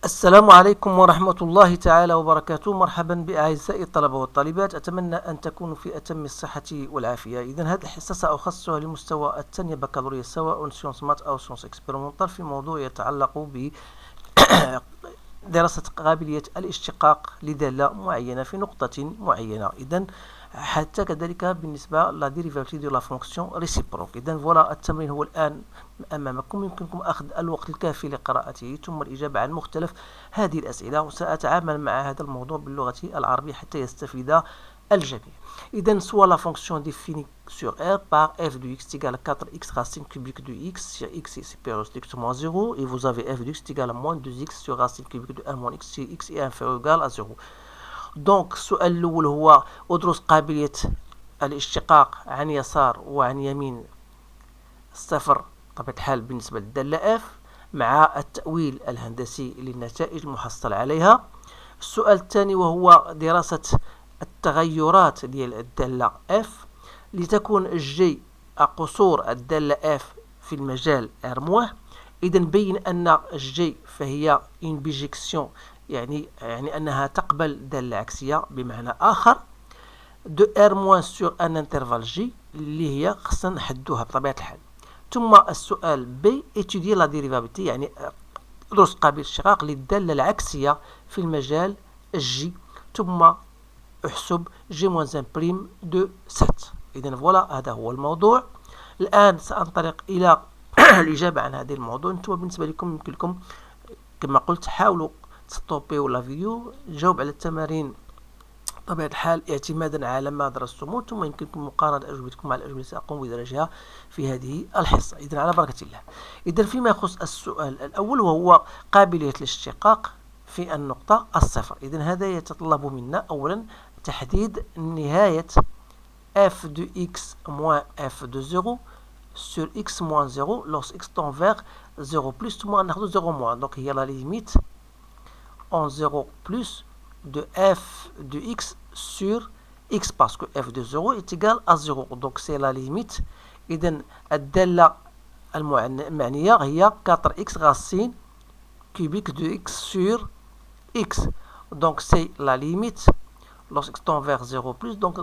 السلام عليكم ورحمة الله تعالى وبركاته. مرحبا بأعزائي الطلبة والطالبات، أتمنى أن تكونوا في أتم الصحة والعافية. إذن هذه الحصة سأخصصها لمستوى الثانية بكالوريا، سواء سيونس مات أو سيونس اكسبيرمونتال، في موضوع يتعلق بدراسة قابلية الاشتقاق لدالة معينة في نقطة معينة. إذن حتى كذلك بالنسبة لا ديريفاتي دو لا فونكسيون ريسيبروك. إذن فوالا التمرين هو الآن أمامكم، يمكنكم أخذ الوقت الكافي لقراءته ثم الإجابة عن مختلف هذه الأسئلة، وسأتعامل مع هذا الموضوع باللغة العربية حتى يستفيد الجميع. إذن soit la fonction définie sur R par f de x égale à 4x racine cubique de x si x est supérieur ou strictement à 0, et vous avez f de x égale à moins 2x sur racine cubique de 1 moins x si x est inférieur ou égal à 0. دونك السؤال الأول هو أدرس قابلية الاشتقاق عن يسار وعن يمين صفر بطبيعة الحال بالنسبة للدالة f مع التأويل الهندسي للنتائج المحصل عليها. السؤال الثاني وهو دراسة التغيرات ديال الدالة f لتكون الجي قصور الدالة f في المجال R-. إذا بين أن الجي فهي une بيجيكسيون، يعني أنها تقبل دالة عكسية، بمعنى آخر دو R- sur un intervalle J اللي هي خصنا نحدوها بطبيعة الحال. ثم السؤال B étudier la dérivabilité، يعني درس قابل الاشتقاق للدالة العكسية في المجال J، ثم احسب J-1' de 7. إذن فوالا هذا هو الموضوع. الآن سأنطلق إلى الإجابة عن هذا الموضوع. انتم بالنسبة لكم يمكن لكم كما قلت حاولوا تستوبيو لا فيديو، جاوب على التمارين بطبيعة الحال اعتمادا على ما درستموه، ثم يمكنكم مقارنة أجوبتكم مع الأجوبة التي سأقوم بدرجها في هذه الحصة. إذن على بركة الله. إذن فيما يخص السؤال الأول وهو قابلية الاشتقاق في النقطة الصفر، إذن هذا يتطلب منا أولا تحديد نهاية f de x moins f de 0 sur x moins 0 lorsque x tend vers 0 plus، ثم ناخذ 0 moins، donc هي la limite en 0 plus de f de x sur x parce que f de 0 est égal à 0، donc c'est la limite. إذن الدالة المعنية هي 4x racine cubique de x sur x، donc c'est la limite lorsque x tend vers 0 plus, donc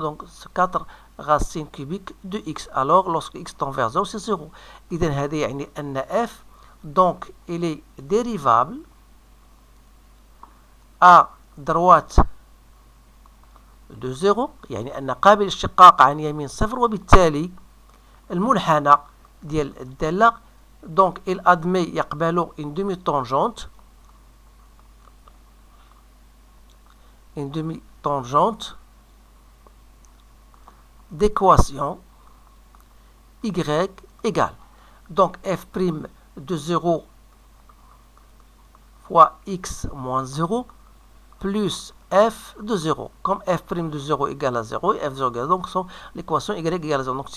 4 racine cubique de x. Alors lorsque x tend vers 0 c'est 0. إذن هذا يعني أن f donc il est dérivable à droite de 0، يعني أن قابل الاشتقاق عن يمين صفر، وبالتالي المنحنى ديال الدالة donc il admet يقبل une demi-tangente d'équation y égale donc f' de 0 fois x moins 0 plus f de 0, comme f' de 0 égale à 0 et f de 0 égale à 0, donc l'équation y égale à 0. Donc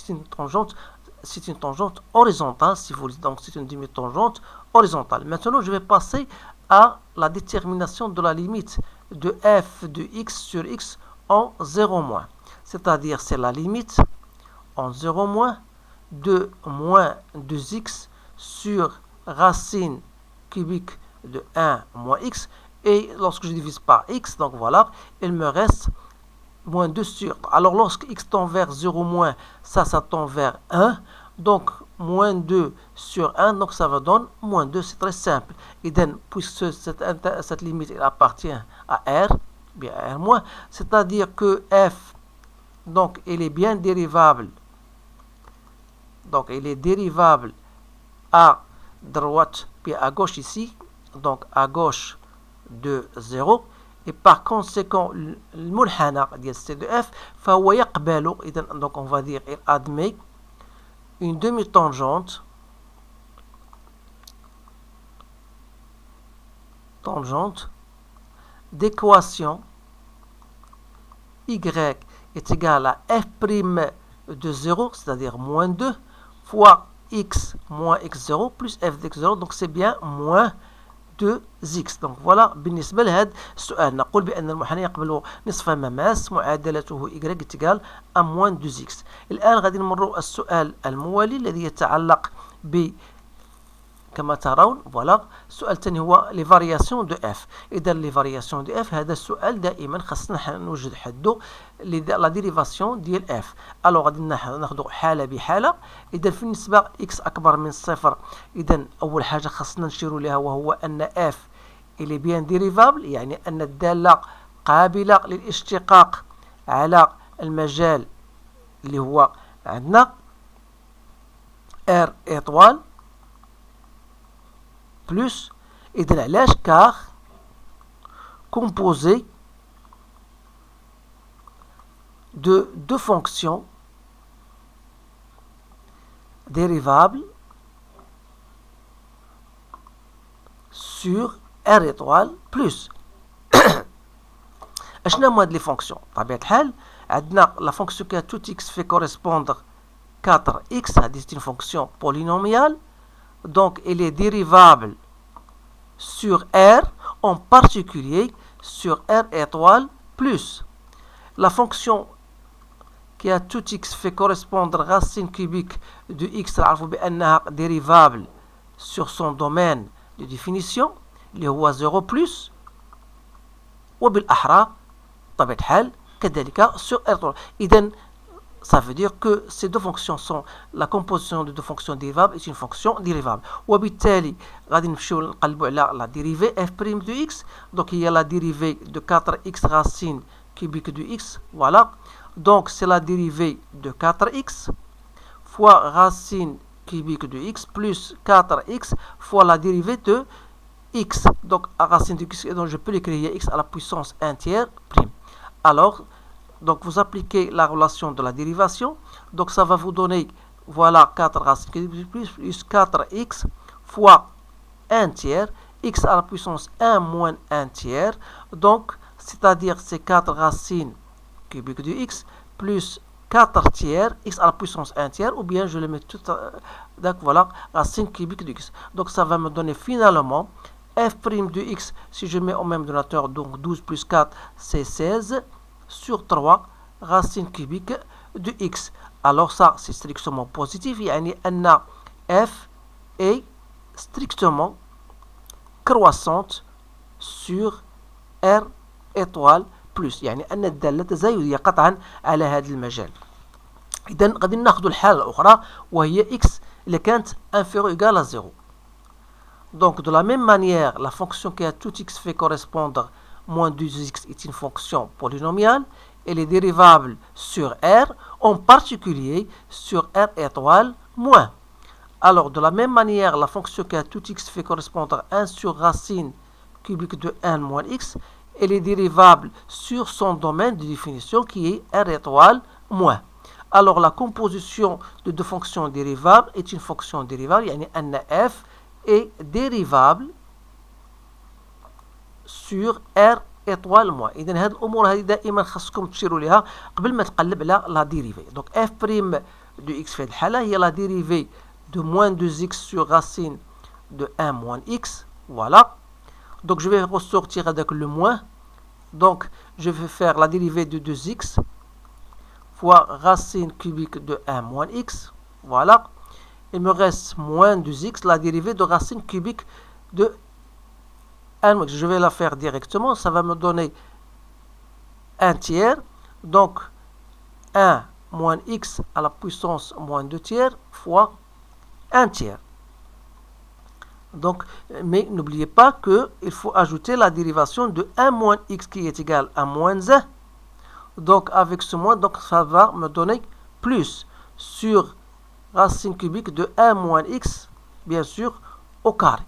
c'est une tangente horizontale, si vous voulez, donc c'est une demi-tangente horizontale. Maintenant je vais passer à la détermination de la limite de f de x sur x en 0-, c'est-à-dire c'est la limite en 0- de moins 2x sur racine cubique de 1 moins x, et lorsque je divise par x, donc voilà, il me reste moins 2 sur, alors lorsque x tend vers 0-, ça tend vers 1, donc moins 2 sur 1, donc ça va donner moins 2, c'est très simple. Et donc, puisque cette limite elle appartient à R, bien à R-, c'est-à-dire que f, donc il est bien dérivable, donc il est dérivable à droite, puis à gauche ici, donc à gauche de 0, et par conséquent المنحنى ديال C de f فهو يقبل، إذن donc on va dire il admet une demi-tangente d'équation y est égale à f' de 0, c'est-à-dire moins 2 fois x moins x0 plus f de x0، donc c'est bien moins 2x. donc voilà بالنسبة لهذا السؤال نقول بأن المنحنى يقبل نصف مماس معادلته y تقال à moins 2x. الآن غادي نمروا السؤال الموالي الذي يتعلق ب كما ترون فوالا. السؤال الثاني هو لي فارياسيون دو اف. اذا لي فارياسيون دو اف هذا السؤال دائما خاصنا نوجد حدو لا ديريفاسيون ديال اف. الوغ غادي ناخذ حاله بحاله. اذا في النسبه اكس اكبر من صفر، اذا اول حاجه خاصنا نشيروا لها وهو ان اف الي بيان ديريفابل، يعني ان الداله قابله للاشتقاق على المجال اللي هو عندنا ار ايطوال بلس. إذن علاش؟ كار composé de deux fonctions dérivables sur R étoile plus. اشنا هما هاد لي فونكسيون؟ بطبيعة الحال عندنا لا فونكسيون qui a tout x fait correspondre 4x. هذه c'est une fonction polynomiale, donc elle est dérivable sur R, en particulier sur R étoile plus. La fonction qui a tout x fait correspondre racine cubique de x, نعرفوا بأنها dérivable sur son domaine de définition اللي هو 0 plus، وبالأحرى بطبيعة الحال كذلك sur R étoile. إذن ça veut dire que ces deux fonctions sont la composition de deux fonctions dérivables est une fonction dérivable. وبالتالي غادي نمشيو نقلبوا على la dérivée f' de x. Donc il y a la dérivée de 4x racine cubique de x. Voilà. Donc c'est la dérivée de 4x fois racine cubique de x plus 4x fois la dérivée de x. Donc à racine de x, donc je peux l'écrire x à la puissance 1 tiers prime. Alors donc vous appliquez la relation de la dérivation, donc ça va vous donner, voilà, 4 racine cubique plus 4x fois 1 tiers, x à la puissance 1 moins 1 tiers, donc c'est-à-dire c'est 4 racines cubiques de x plus 4 tiers, x à la puissance 1 tiers, ou bien je le mets tout donc voilà, racine cubique de x. Donc ça va me donner finalement f' de x, si je mets au même donateur, donc 12 plus 4 c'est 16 sur 3 racine cubique de x. Alors ça c'est strictement positif, يعني أن f est strictement croissante sur R étoile plus، يعني أن الدالة تزايدية قطعا على هذا المجال. إذن غادي ناخذ الحالة الأخرى وهي x اللي كانت inférieure égale à 0. Donc de la même manière, la fonction qui a tout x fait correspondre moins 2x est une fonction polynomiale. Elle est dérivable sur R, en particulier sur R étoile moins. Alors, de la même manière, la fonction qui a tout x fait correspondre à 1 sur racine cubique de 1 moins x, elle est dérivable sur son domaine de définition qui est R étoile moins. Alors, la composition de deux fonctions dérivables est une fonction dérivable, يعني أن f est dérivable sur R étoile moins. إذن هذه الأمور هذه دائما خاصكم تشيروا لها قبل ما تقلب على لا ديريفي. Donc f' de x في هذه الحالة هي la dérivée de moins 2x sur racine de 1 moins x. Voilà. Donc je vais ressortir avec le moins. Donc je vais faire la dérivée de 2x fois racine cubique de 1 moins x. Voilà. Il me reste moins 2x, la dérivée de racine cubique de 1. Je vais la faire directement. Ça va me donner 1 tiers. Donc 1 moins x à la puissance moins 2 tiers fois 1 tiers. Donc, mais n'oubliez pas qu'il faut ajouter la dérivation de 1 moins x qui est égal à moins 1. Donc avec ce moins, donc ça va me donner plus sur racine cubique de 1 moins x, bien sûr, au carré.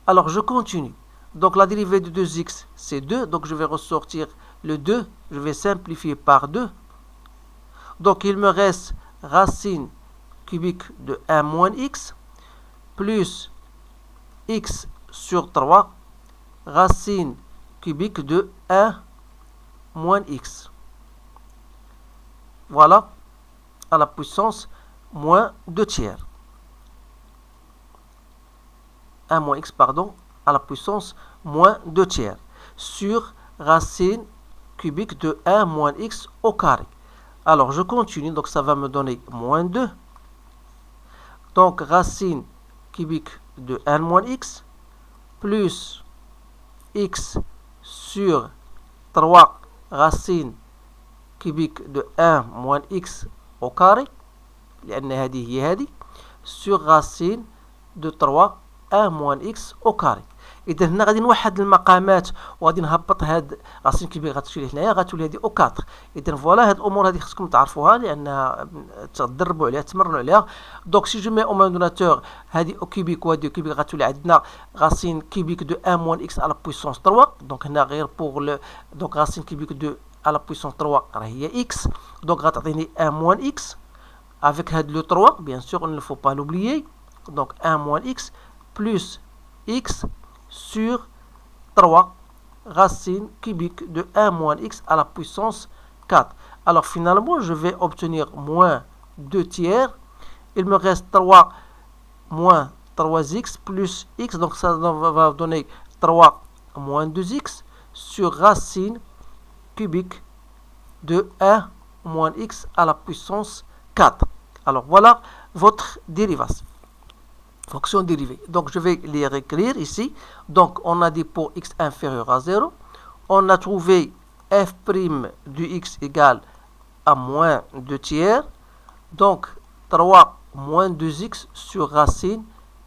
Alors je continue. Donc la dérivée de 2x c'est 2, donc je vais ressortir le 2, je vais simplifier par 2. Donc il me reste racine cubique de 1 moins x plus x sur 3 racine cubique de 1 moins x. Voilà, à la puissance moins 2 tiers. 1 moins x, pardon, à la puissance moins 2 tiers sur racine cubique de 1 moins x au carré. Alors je continue, donc ça va me donner moins 2. Donc racine cubique de 1 moins x plus x sur 3 racine cubique de 1 moins x au carré لأن هذه هي هذه sur racine de 3 1 moins x au carré. إذا هنا غادي نوحد المقامات وغادي نهبط هاد راسين كبير غتمشي لهنايا غتولي هادي او 4. إذا فوالا هاد الأمور هادي خصكم تعرفوها لأنها تدربوا عليها تمرنوا عليها. دونك سي جو مي او دوناتور هادي او كيبيك وهادي او كيبيك غتولي عندنا راسين كيبيك دو 1 موان اكس على بويسونس 3. دونك هنا غير بوغ دونك راسين كيبيك دو على بويسونس 3 راه هي اكس. دونك غتعطيني 1 موان اكس avec هاد لو 3 bien sûr il ne faut pas l'oublier. Donc 1 moins x plus x sur 3 racine cubique de 1 moins x à la puissance 4. Alors finalement, je vais obtenir moins 2 tiers. Il me reste 3 moins 3x plus x. Donc ça va donner 3 moins 2x sur racine cubique de 1 moins x à la puissance 4. Alors voilà votre dérivation. Fonction dérivée. Donc je vais les réécrire ici. Donc on a dit pour x inférieur à 0, on a trouvé f' du x égale à moins 2 tiers. Donc 3 moins 2x sur racine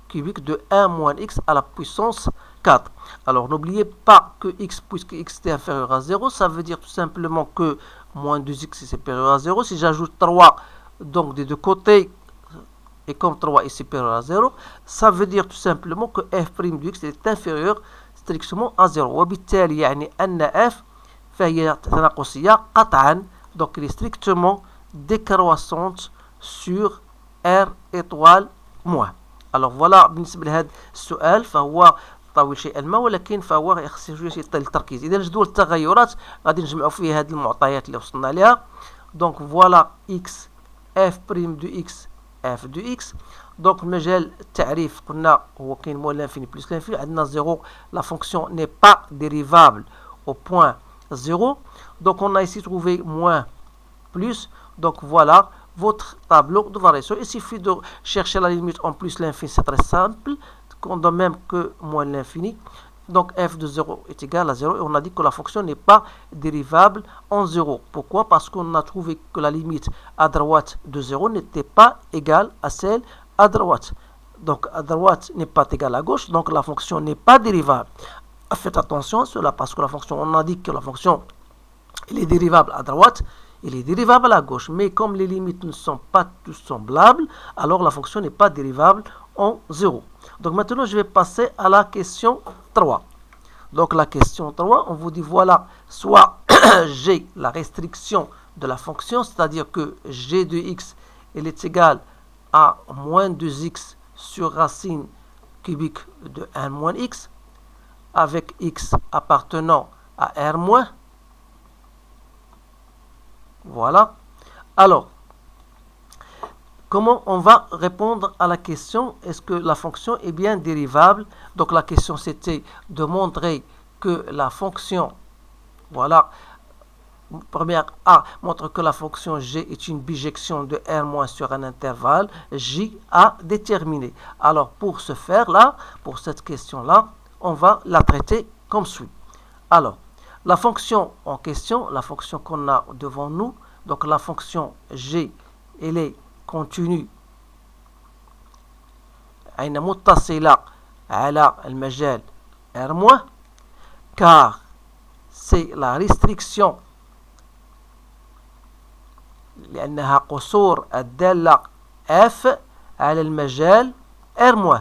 cubique de 1 moins x à la puissance 4. Alors n'oubliez pas que x, puisque x est inférieur à 0, ça veut dire tout simplement que moins 2x est supérieur à 0. Si j'ajoute 3 donc des deux côtés, et comme 3 est supérieur à 0, ça veut dire tout simplement que f' du x est inférieur strictement à 0. وبالتالي يعني أن f فهي تناقصية قطعا. Donc elle est strictement décroissante sur r étoile moins. Alors voilà بالنسبة لهذا السؤال فهو طويل شيئا ما ولكن فهو يخص شوية التركيز. إذا جدول التغيرات غادي نجمعوا فيه هذه المعطيات اللي وصلنا لها. Donc voilà x f' du x f de x. Donc المجال التعريف قلنا هو كاين موان l'infini plus l'infini. عندنا 0, la fonction n'est pas dérivable au point 0. Donc on a ici trouvé moins plus. Donc voilà votre tableau de variation. Il suffit de chercher la limite en plus l'infini, c'est très simple, de même que moins l'infini. Donc f de 0 est égal à 0 et on a dit que la fonction n'est pas dérivable en 0. Pourquoi? Parce qu'on a trouvé que la limite à droite de 0 n'était pas égale à celle à droite. Donc à droite n'est pas égale à gauche, donc la fonction n'est pas dérivable. Faites attention à cela parce que la fonction, on a dit que la fonction elle est dérivable à droite, elle est dérivable à gauche. Mais comme les limites ne sont pas tous semblables, alors la fonction n'est pas dérivable en 0. Donc maintenant, je vais passer à la question 3. Donc la question 3, on vous dit voilà, soit g, la restriction de la fonction, c'est-à-dire que g de x, elle est égale à moins 2x sur racine cubique de 1 moins x, avec x appartenant à r moins. Voilà. Alors, comment on va répondre à la question est-ce que la fonction est bien dérivable? Donc la question c'était de montrer que la fonction, voilà, première A montre que la fonction g est une bijection de r- sur un intervalle j à déterminer. Alors pour ce faire là, pour cette question là, on va la traiter comme suit. Alors, la fonction en question, la fonction qu'on a devant nous, donc la fonction g, elle est continue أين متصلة على المجال R- car c'est la restriction لأنها قصور الدالة F على المجال R-.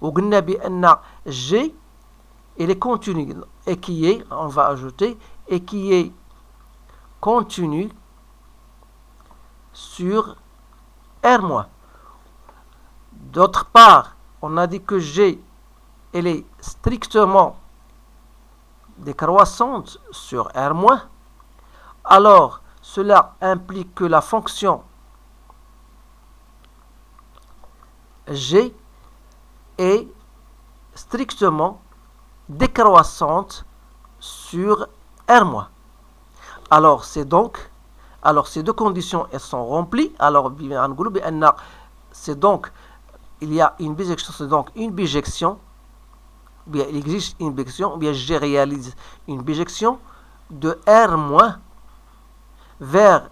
وقلنا بأن G elle est continue et qui est, on va ajouter, et qui est continue sur R-. D'autre part, on a dit que G, elle est strictement décroissante sur R-. Alors, cela implique que la fonction G est strictement décroissante sur R-. Alors, c'est donc, alors ces deux conditions, elles sont remplies. Alors, c'est donc il y a une bijection, c'est donc une bijection, bien il existe une bijection, bien je réalise une bijection de R- vers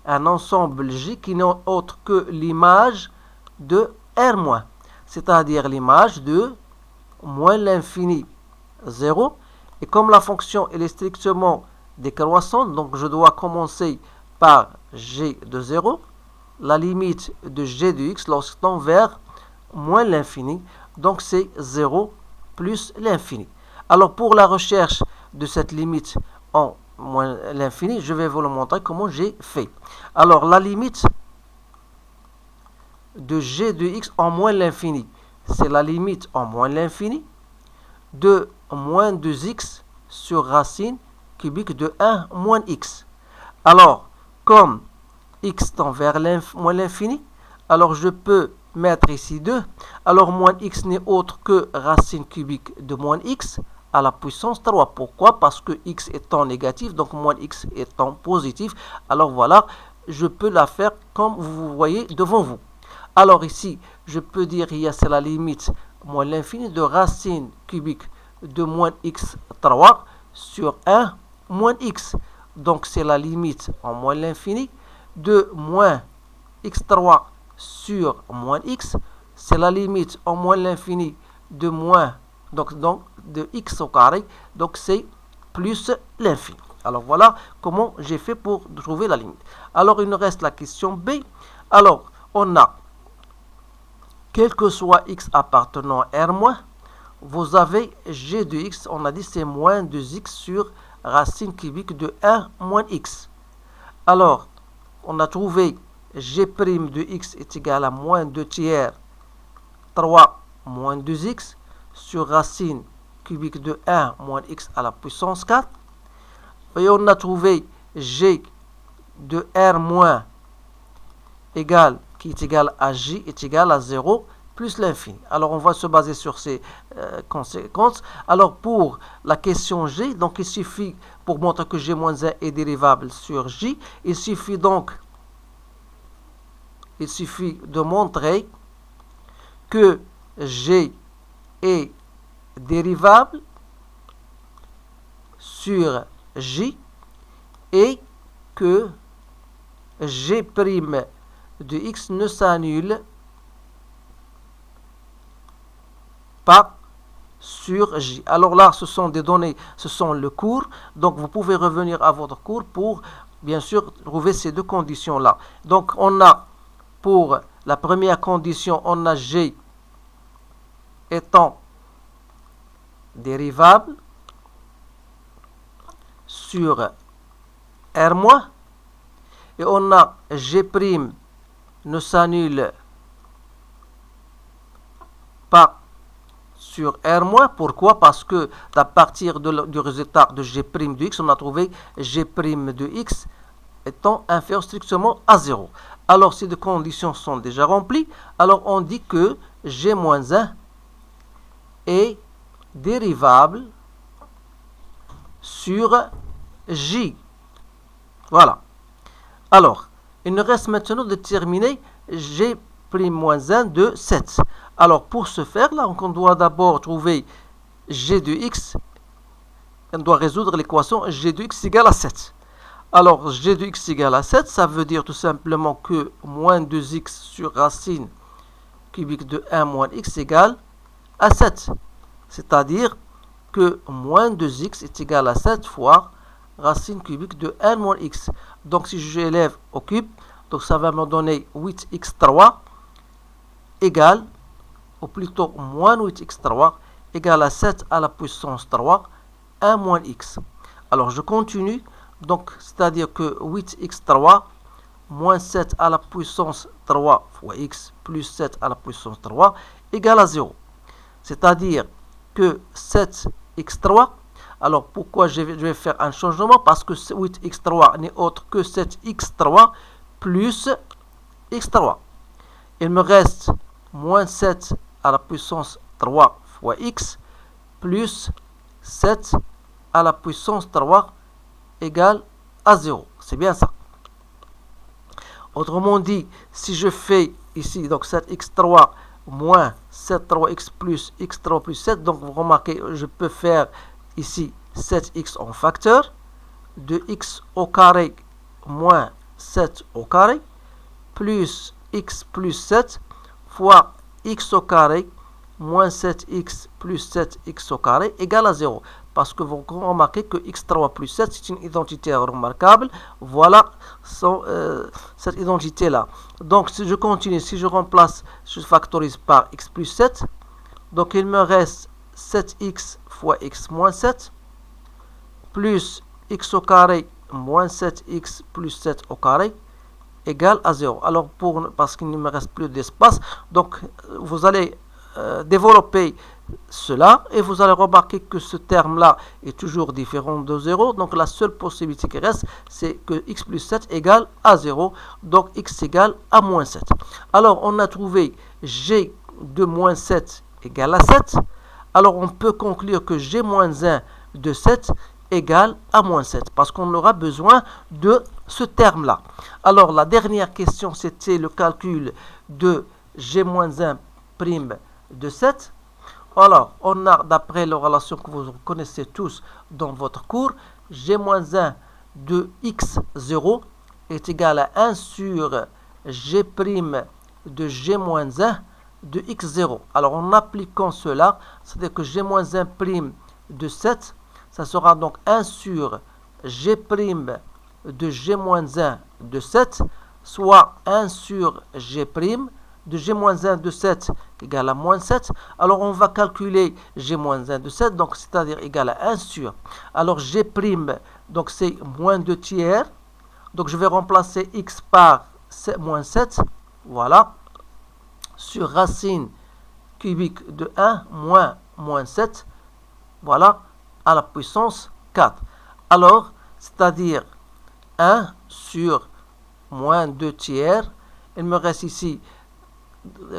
un ensemble J qui n'est autre que l'image de R-, c'est-à-dire l'image de moins l'infini 0. Et comme la fonction elle est strictement décroissante, donc je dois commencer par G de 0, la limite de G de X lorsque tend vers moins l'infini, donc c'est 0 plus l'infini. Alors pour la recherche de cette limite en moins l'infini, je vais vous le montrer comment j'ai fait. Alors la limite de G de X en moins l'infini, c'est la limite en moins l'infini de moins 2x sur racine cubique de 1 moins x. Alors, comme x tend vers moins l'infini, alors je peux mettre ici 2. Alors, moins x n'est autre que racine cubique de moins x à la puissance 3. Pourquoi? Parce que x étant négatif, donc moins x étant positif. Alors voilà, je peux la faire comme vous voyez devant vous. Alors ici, je peux dire c'est la limite moins l'infini de racine cubique de moins x3 sur 1 moins x. Donc c'est la limite en moins l'infini de moins x3 sur moins x. C'est la limite en moins l'infini de moins, donc de x au carré. Donc c'est plus l'infini. Alors voilà comment j'ai fait pour trouver la limite. Alors il nous reste la question B. Alors on a, quel que soit x appartenant à R-, vous avez G de x, on a dit c'est moins 2x sur racine cubique de 1 moins x. Alors, on a trouvé G' de x est égal à moins 2 tiers 3 moins 2x sur racine cubique de 1 moins x à la puissance 4. Et on a trouvé G de R- égal, qui est égal à J est égal à 0 plus l'infini. Alors on va se baser sur ces conséquences. Alors pour la question G, donc il suffit, pour montrer que G-1 est dérivable sur J, il suffit de montrer que G est dérivable sur J et que G' de x ne s'annule pas sur J. Alors là, ce sont des données, ce sont le cours. Donc vous pouvez revenir à votre cours pour, bien sûr, trouver ces deux conditions-là. Donc on a, pour la première condition, on a G étant dérivable sur R-, et on a G' ne s'annule pas sur R-. Pourquoi? Parce que à partir du résultat de G' de x, on a trouvé G' de x étant inférieur strictement à 0. Alors, ces deux conditions sont déjà remplies. Alors, on dit que G-1 est dérivable sur J. Voilà. Alors, il nous reste maintenant de terminer G'-1 de 7. Alors, pour ce faire, là, on doit d'abord trouver G de x. On doit résoudre l'équation G de x égale à 7. Alors, G de x égale à 7, ça veut dire tout simplement que moins 2x sur racine cubique de 1 moins x égale à 7. C'est-à-dire que moins 2x est égal à 7 fois racine cubique de 1 moins x. Donc, si je l'élève au cube, donc ça va me donner 8x3 égale, ou plutôt moins 8x3 égale à 7 à la puissance 3, 1 moins x. Alors, je continue. Donc, c'est-à-dire que 8x3 moins 7 à la puissance 3 fois x plus 7 à la puissance 3 égale à 0. C'est-à-dire que 7x3, alors pourquoi je vais faire un changement? Parce que 8x3 n'est autre que 7x3 plus x3. Il me reste moins 7 à la puissance 3 fois x plus 7 à la puissance 3 égale à 0. C'est bien ça. Autrement dit, si je fais ici donc 7x3 moins 7-3x plus x3 plus 7. Donc vous remarquez, je peux faire ici 7x en facteur, de x au carré moins 7 au carré, plus x plus 7 fois x au carré moins 7x plus 7x au carré égale à 0. Parce que vous remarquez que x3 plus 7, c'est une identité remarquable. Voilà cette identité-là. Donc, si je continue, si je remplace, je factorise par x plus 7. Donc, il me reste 7x fois x moins 7, plus x au carré moins 7x plus 7 au carré, égale à 0. Alors, parce qu'il ne me reste plus d'espace, donc vous allez développer cela et vous allez remarquer que ce terme là est toujours différent de 0. Donc la seule possibilité qui reste, c'est que x plus 7 égale à 0, donc x égale à moins 7. Alors on a trouvé g de moins 7 égale à 7. Alors on peut conclure que g moins 1 de 7 égale à moins 7, parce qu'on aura besoin de ce terme là. Alors la dernière question, c'était le calcul de g moins 1 prime de 7. Alors, on a, d'après la relation que vous connaissez tous dans votre cours, g-1 de x0 est égal à 1 sur g' de g-1 de x0. Alors, en appliquant cela, c'est-à-dire que g-1 prime de 7, ça sera donc 1 sur g' de g-1 de 7, soit 1 sur g' de g-1 de 7 égale à moins 7. Alors on va calculer g-1 de 7, donc c'est-à-dire égal à 1 sur. Alors g', donc c'est moins 2 tiers. Donc je vais remplacer x par moins 7. Voilà. Sur racine cubique de 1 moins 7. Voilà. À la puissance 4. Alors, c'est-à-dire 1 sur moins 2 tiers. Il me reste ici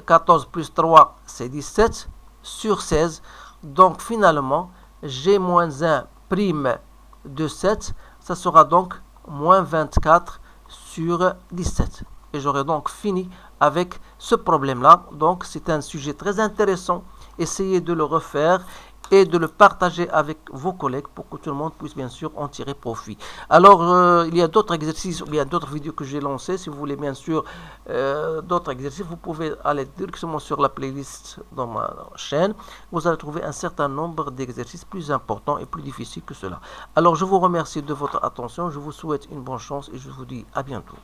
14 plus 3, c'est 17 sur 16. Donc finalement, g-1 prime de 7, ça sera donc moins 24 sur 17. Et j'aurai donc fini avec ce problème-là. Donc c'est un sujet très intéressant. Essayez de le refaire et de le partager avec vos collègues pour que tout le monde puisse bien sûr en tirer profit. Alors, il y a d'autres exercices ou bien d'autres vidéos que j'ai lancées. Si vous voulez bien sûr d'autres exercices, vous pouvez aller directement sur la playlist dans ma chaîne. Vous allez trouver un certain nombre d'exercices plus importants et plus difficiles que cela. Alors, je vous remercie de votre attention. Je vous souhaite une bonne chance et je vous dis à bientôt.